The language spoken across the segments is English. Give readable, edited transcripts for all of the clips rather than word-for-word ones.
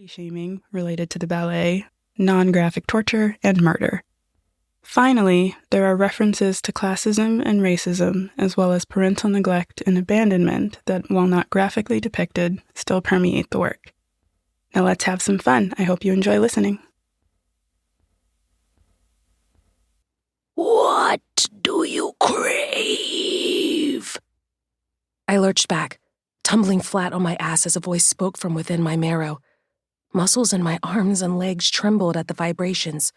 shaming related to the ballet, non-graphic torture, and murder. Finally, there are references to classism and racism, as well as parental neglect and abandonment that, while not graphically depicted, still permeate the work. Now let's have some fun. I hope you enjoy listening. What do you crave? I lurched back, tumbling flat on my ass as a voice spoke from within my marrow. Muscles in my arms and legs trembled at the vibrations.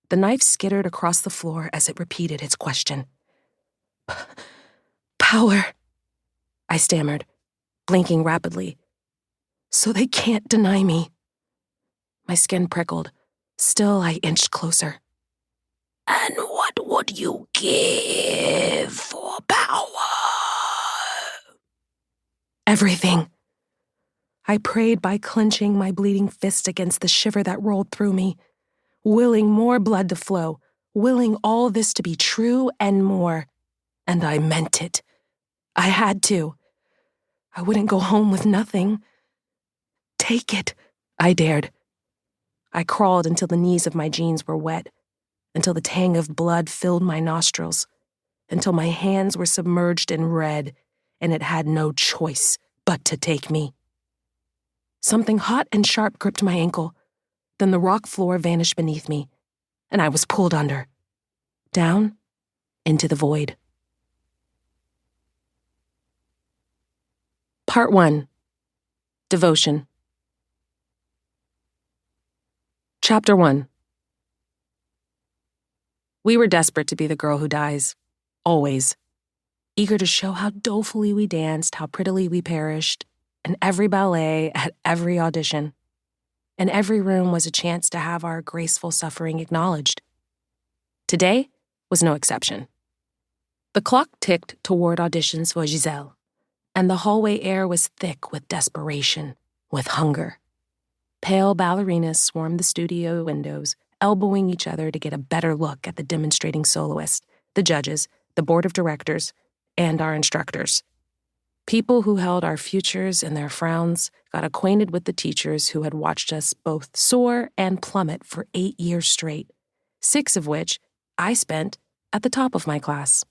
The knife skittered across the floor as it repeated its question. Power, I stammered, blinking rapidly. So they can't deny me. My skin prickled. Still, I inched closer. And what would you give for power? Everything. I prayed by clenching my bleeding fist against the shiver that rolled through me, willing more blood to flow, willing all this to be true and more. And I meant it. I had to. I wouldn't go home with nothing. Take it, I dared. I crawled until the knees of my jeans were wet, until the tang of blood filled my nostrils, until my hands were submerged in red, and it had no choice but to take me. Something hot and sharp gripped my ankle. Then the rock floor vanished beneath me, and I was pulled under, down into the void. Part 1. Devotion. Chapter 1. We were desperate to be the girl who dies, always. Eager to show how dolefully we danced, how prettily we perished, in every ballet, at every audition. In every room was a chance to have our graceful suffering acknowledged. Today was no exception. The clock ticked toward auditions for Giselle, and the hallway air was thick with desperation, with hunger. Pale ballerinas swarmed the studio windows, elbowing each other to get a better look at the demonstrating soloist, the judges, the board of directors, and our instructors. People who held our futures in their frowns got acquainted with the teachers who had watched us both soar and plummet for 8 years straight, 6 of which I spent at the top of my class.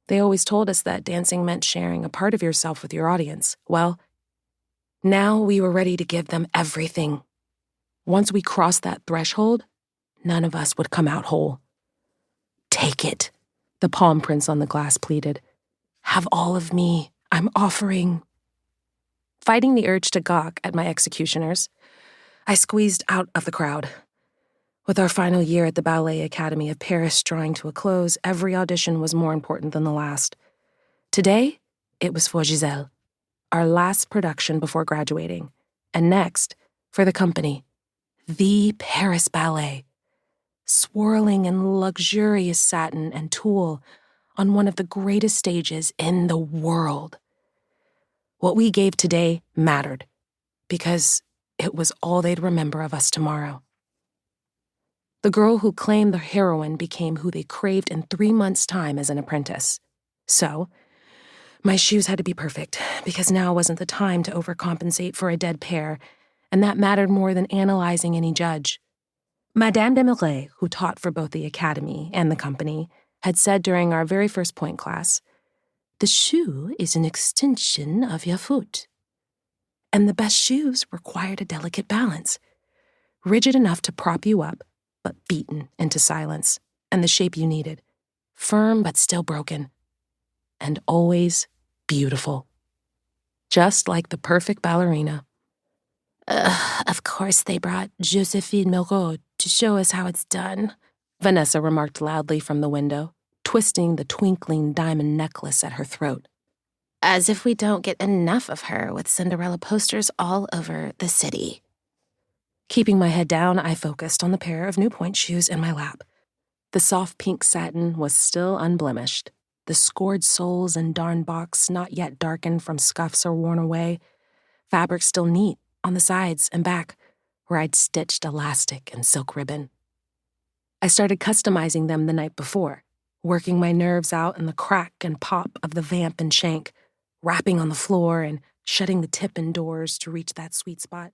They always told us that dancing meant sharing a part of yourself with your audience. Well, now we were ready to give them everything. Once we crossed that threshold, none of us would come out whole. Take it, the palm prints on the glass pleaded. Have all of me. I'm offering. Fighting the urge to gawk at my executioners, I squeezed out of the crowd. With our final year at the Ballet Academy of Paris drawing to a close, every audition was more important than the last. Today, it was for Giselle, our last production before graduating, and next, for the company, the Paris Ballet, swirling in luxurious satin and tulle on one of the greatest stages in the world. What we gave today mattered, because it was all they'd remember of us tomorrow. The girl who claimed the heroine became who they craved in 3 months' time as an apprentice. So, my shoes had to be perfect, because now wasn't the time to overcompensate for a dead pair, and that mattered more than analyzing any judge. Madame Desmarais, who taught for both the academy and the company, had said during our very first point class, "The shoe is an extension of your foot." And the best shoes required a delicate balance, rigid enough to prop you up, but beaten into silence, and the shape you needed, firm but still broken, and always beautiful. Just like the perfect ballerina. Of course they brought Josephine Moreau to show us how it's done, Vanessa remarked loudly from the window, twisting the twinkling diamond necklace at her throat. As if we don't get enough of her with Cinderella posters all over the city. Keeping my head down, I focused on the pair of New Point shoes in my lap. The soft pink satin was still unblemished, the scored soles and darn box not yet darkened from scuffs or worn away, fabric still neat on the sides and back, where I'd stitched elastic and silk ribbon. I started customizing them the night before, working my nerves out in the crack and pop of the vamp and shank, rapping on the floor and shutting the tip and doors to reach that sweet spot.